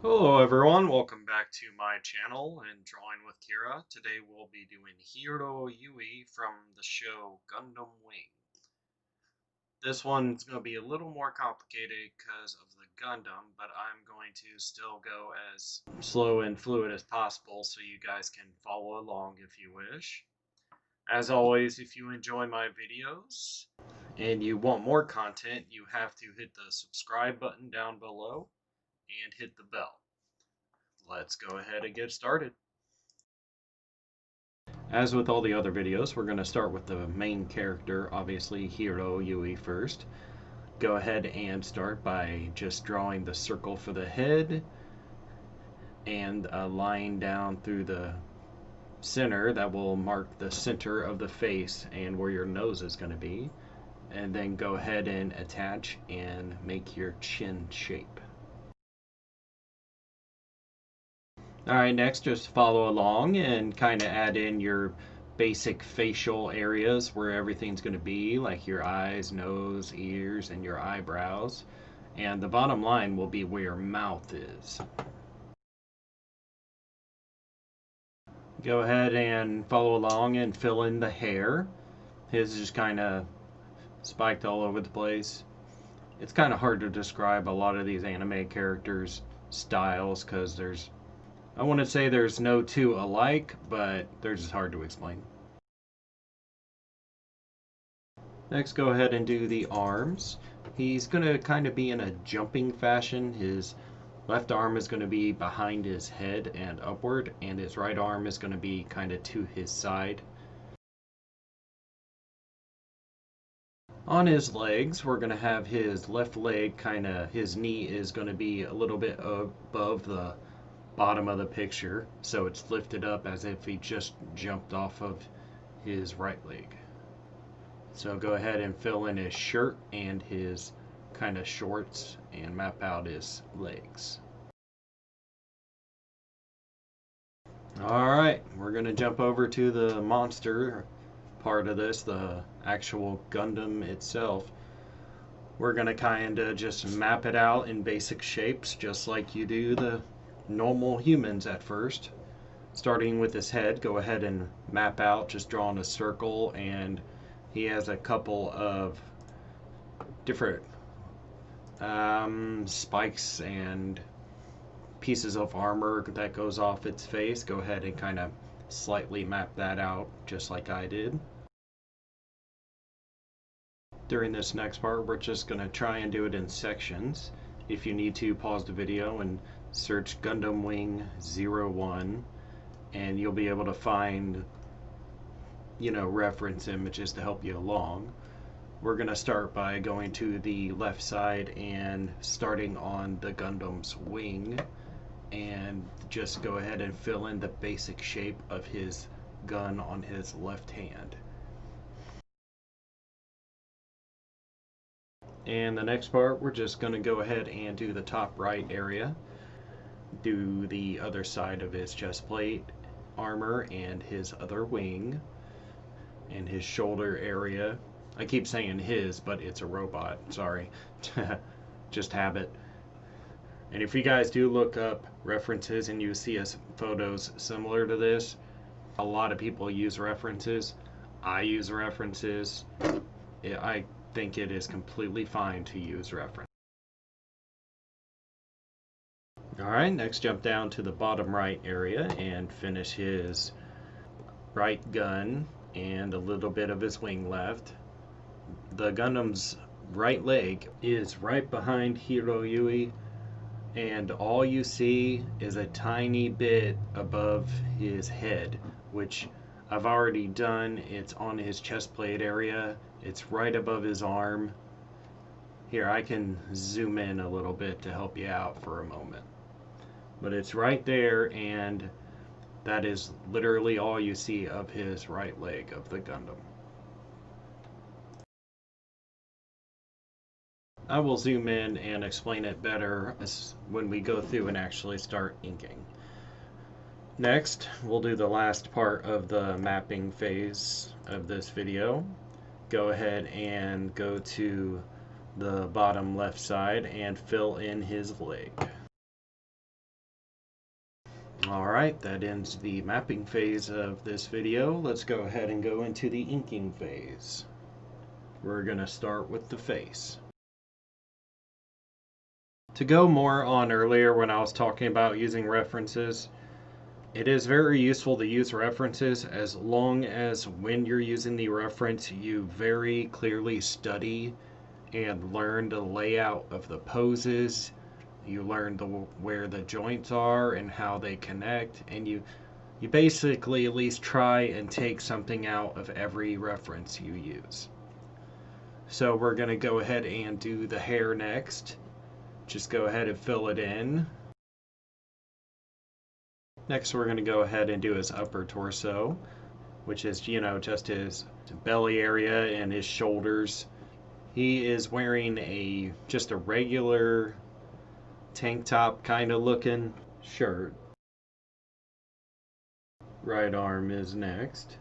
Hello everyone, welcome back to my channel and Drawing with Kira. Today we'll be doing Heero Yuy from the show Gundam Wing. This one's going to be a little more complicated because of the Gundam, but I'm going to still go as slow and fluid as possible so you guys can follow along if you wish. As always, if you enjoy my videos and you want more content, you have to hit the subscribe button down below and hit the bell. Let's go ahead and get started. As with all the other videos, we're going to start with the main character, obviously Heero Yuy first. Go ahead and start by just drawing the circle for the head and a line down through the center that will mark the center of the face and where your nose is going to be. And then go ahead and attach and make your chin shape. Alright, next just follow along and kind of add in your basic facial areas where everything's going to be, like your eyes, nose, ears, and your eyebrows. And the bottom line will be where your mouth is. Go ahead and follow along and fill in the hair. His is just kind of spiked all over the place. It's kind of hard to describe a lot of these anime characters' styles because I want to say there's no two alike, but they're just hard to explain. Next, go ahead and do the arms. He's going to kind of be in a jumping fashion. His left arm is going to be behind his head and upward, and his right arm is going to be kind of to his side. On his legs, we're going to have his left leg his knee is going to be a little bit above the bottom of the picture, so it's lifted up as if he just jumped off of his right leg. So go ahead and fill in his shirt and his kind of shorts and map out his legs. Alright, we're going to jump over to the monster part of this, the actual Gundam itself. We're going to kind of just map it out in basic shapes, just like you do the normal humans at first. Starting with his head, go ahead and map out, just drawing a circle, and he has a couple of different spikes and pieces of armor that goes off its face. Go ahead and kind of slightly map that out just like I did. During this next part, we're just going to try and do it in sections. If you need to, pause the video and search Gundam Wing 01 and you'll be able to find, reference images to help you along. We're going to start by going to the left side and starting on the Gundam's wing, and just go ahead and fill in the basic shape of his gun on his left hand. And the next part, we're just going to go ahead and do the top right area, do the other side of his chest plate, armor, and his other wing, and his shoulder area. I keep saying his, but it's a robot, sorry. Just habit. And if you guys do look up references and you see photos similar to this, a lot of people use references. I use references. I think it is completely fine to use reference. Alright, next jump down to the bottom right area and finish his right gun and a little bit of his wing left. The Gundam's right leg is right behind Heero Yuy, and all you see is a tiny bit above his head, which I've already done. It's on his chest plate area. It's right above his arm. Here, I can zoom in a little bit to help you out for a moment. But it's right there, and that is literally all you see of his right leg of the Gundam. I will zoom in and explain it better when we go through and actually start inking. Next, we'll do the last part of the mapping phase of this video. Go ahead and go to the bottom left side and fill in his leg. Alright, that ends the mapping phase of this video. Let's go ahead and go into the inking phase. We're going to start with the face. To go more on earlier when I was talking about using references, it is very useful to use references as long as when you're using the reference you very clearly study and learn the layout of the poses. You learn where the joints are and how they connect, and you basically at least try and take something out of every reference you use. So we're going to go ahead and do the hair next. Just go ahead and fill it in. Next we're going to go ahead and do his upper torso, which is, just his belly area and his shoulders. He is wearing just a regular tank top kind of looking shirt. Right arm is next.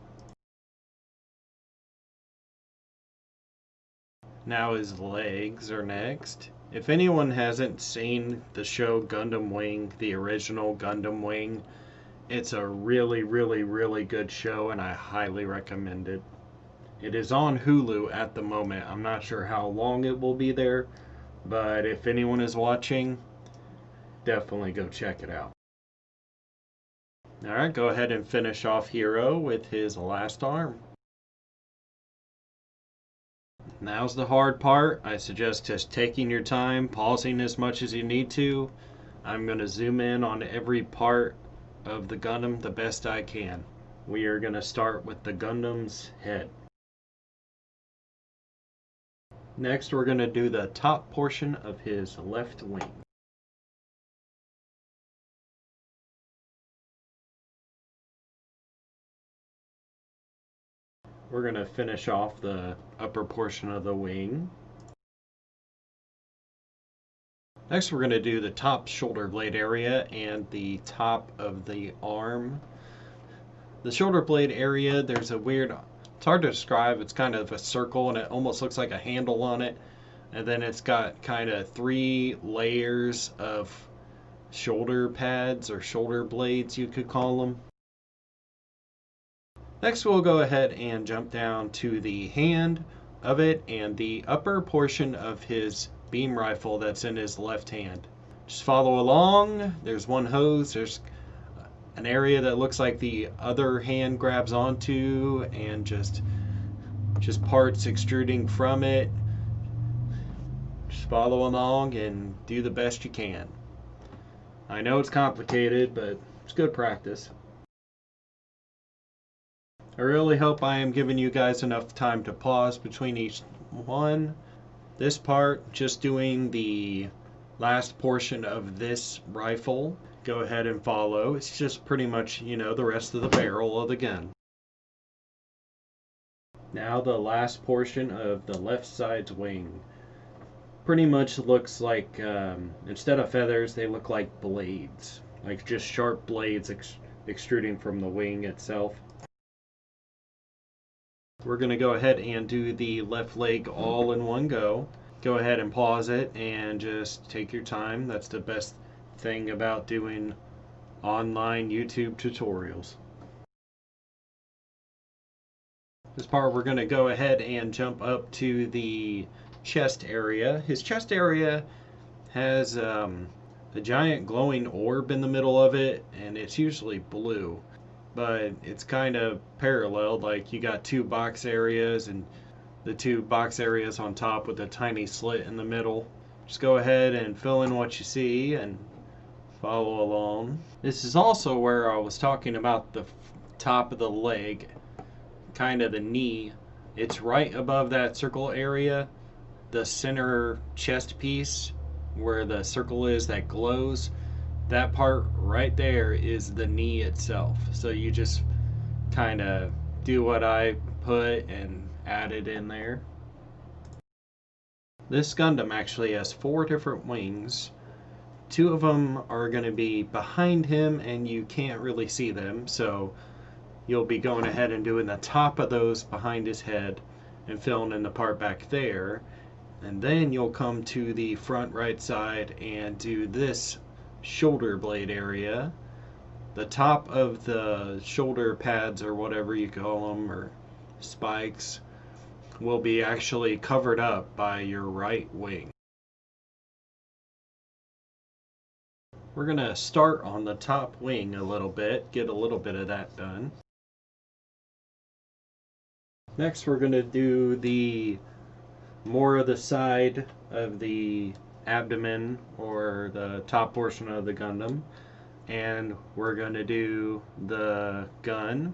Now his legs are next. If anyone hasn't seen the show Gundam Wing, the original Gundam Wing, it's a really, really, really good show and I highly recommend it. It is on Hulu at the moment. I'm not sure how long it will be there, but if anyone is watching, definitely go check it out. Alright, go ahead and finish off Heero with his last arm. Now's the hard part. I suggest just taking your time, pausing as much as you need to. I'm going to zoom in on every part of the Gundam the best I can. We are going to start with the Gundam's head. Next we're going to do the top portion of his left wing. We're going to finish off the upper portion of the wing. Next we're going to do the top shoulder blade area and the top of the arm. The shoulder blade area, there's a weird, it's hard to describe, it's kind of a circle and it almost looks like a handle on it. And then it's got kind of 3 layers of shoulder pads or shoulder blades you could call them. Next we'll go ahead and jump down to the hand of it and the upper portion of his beam rifle that's in his left hand. Just follow along. There's one hose, there's an area that looks like the other hand grabs onto, and just parts extruding from it. Just follow along and do the best you can. I know it's complicated, but it's good practice. I really hope I am giving you guys enough time to pause between each one. This part, just doing the last portion of this rifle, go ahead and follow. It's just pretty much, the rest of the barrel of the gun. Now the last portion of the left side's wing. Pretty much looks like, instead of feathers, they look like blades. Like just sharp blades extruding from the wing itself. We're going to go ahead and do the left leg all in one go. Go ahead and pause it and just take your time. That's the best thing about doing online YouTube tutorials. This part we're going to go ahead and jump up to the chest area. His chest area has a giant glowing orb in the middle of it, and it's usually blue. But it's kind of paralleled, like you got 2 box areas and the 2 box areas on top with a tiny slit in the middle. Just go ahead and fill in what you see and follow along. This is also where I was talking about the top of the leg, kind of the knee. It's right above that circle area, the center chest piece where the circle is that glows. That part right there is the knee itself. So you just kind of do what I put and add it in there. This Gundam actually has 4 different wings. 2 of them are going to be behind him and you can't really see them. So you'll be going ahead and doing the top of those behind his head and filling in the part back there. And then you'll come to the front right side and do this shoulder blade area, the top of the shoulder pads, or whatever you call them, or spikes, will be actually covered up by your right wing. We're going to start on the top wing a little bit, get a little bit of that done. Next we're going to do the more of the side of the abdomen, or the top portion of the Gundam, and we're going to do the gun,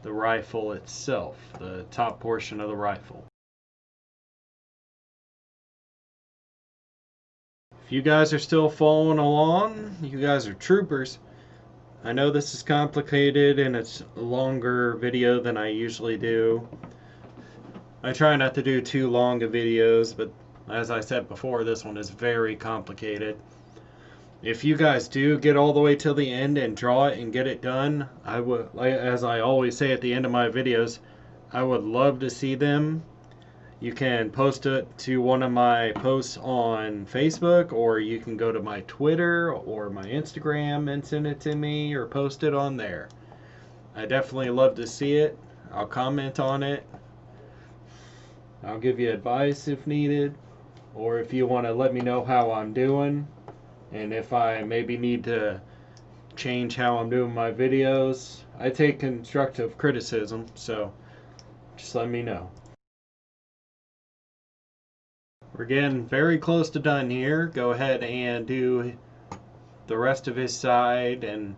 the rifle itself, the top portion of the rifle. If you guys are still following along, you guys are troopers. I know this is complicated and it's a longer video than I usually do. I try not to do too long of videos, but as I said before, this one is very complicated. If you guys do get all the way till the end and draw it and get it done, I would, as I always say at the end of my videos, I would love to see them. You can post it to one of my posts on Facebook, or you can go to my Twitter or my Instagram and send it to me, or post it on there. I definitely love to see it. I'll comment on it. I'll give you advice if needed, or if you want to let me know how I'm doing, and if I maybe need to change how I'm doing my videos. I take constructive criticism, so just let me know. We're getting very close to done here. Go ahead and do the rest of his side and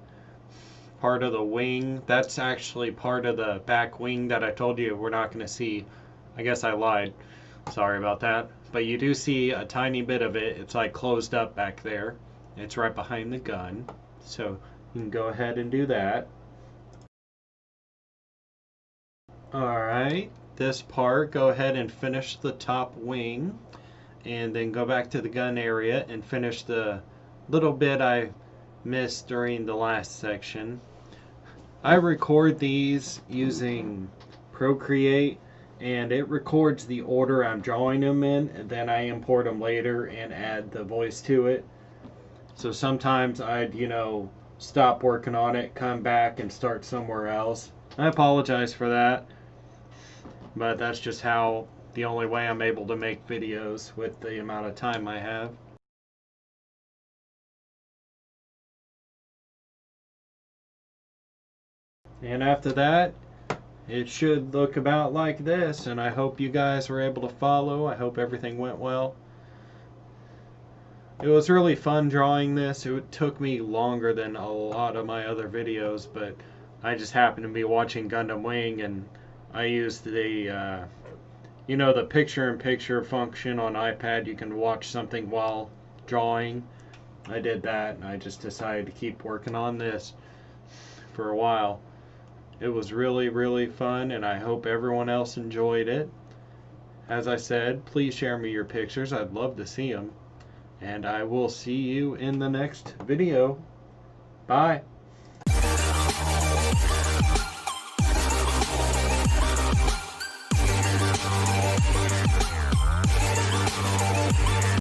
part of the wing. That's actually part of the back wing that I told you we're not going to see. I guess I lied. Sorry about that. But you do see a tiny bit of it. It's like closed up back there. It's right behind the gun. So you can go ahead and do that. Alright, this part, go ahead and finish the top wing. And then go back to the gun area and finish the little bit I missed during the last section. I record these using Procreate, and it records the order I'm drawing them in, and then I import them later and add the voice to it. So sometimes I'd, stop working on it, come back and start somewhere else. I apologize for that, but that's just the only way I'm able to make videos with the amount of time I have. And after that, it should look about like this, and I hope you guys were able to follow. I hope everything went well. It was really fun drawing this. It took me longer than a lot of my other videos, but I just happened to be watching Gundam Wing, and I used the the picture-in-picture function on iPad. You can watch something while drawing. I did that, and I just decided to keep working on this for a while. It was really, really fun, and I hope everyone else enjoyed it. As I said, please share me your pictures. I'd love to see them. And I will see you in the next video. Bye.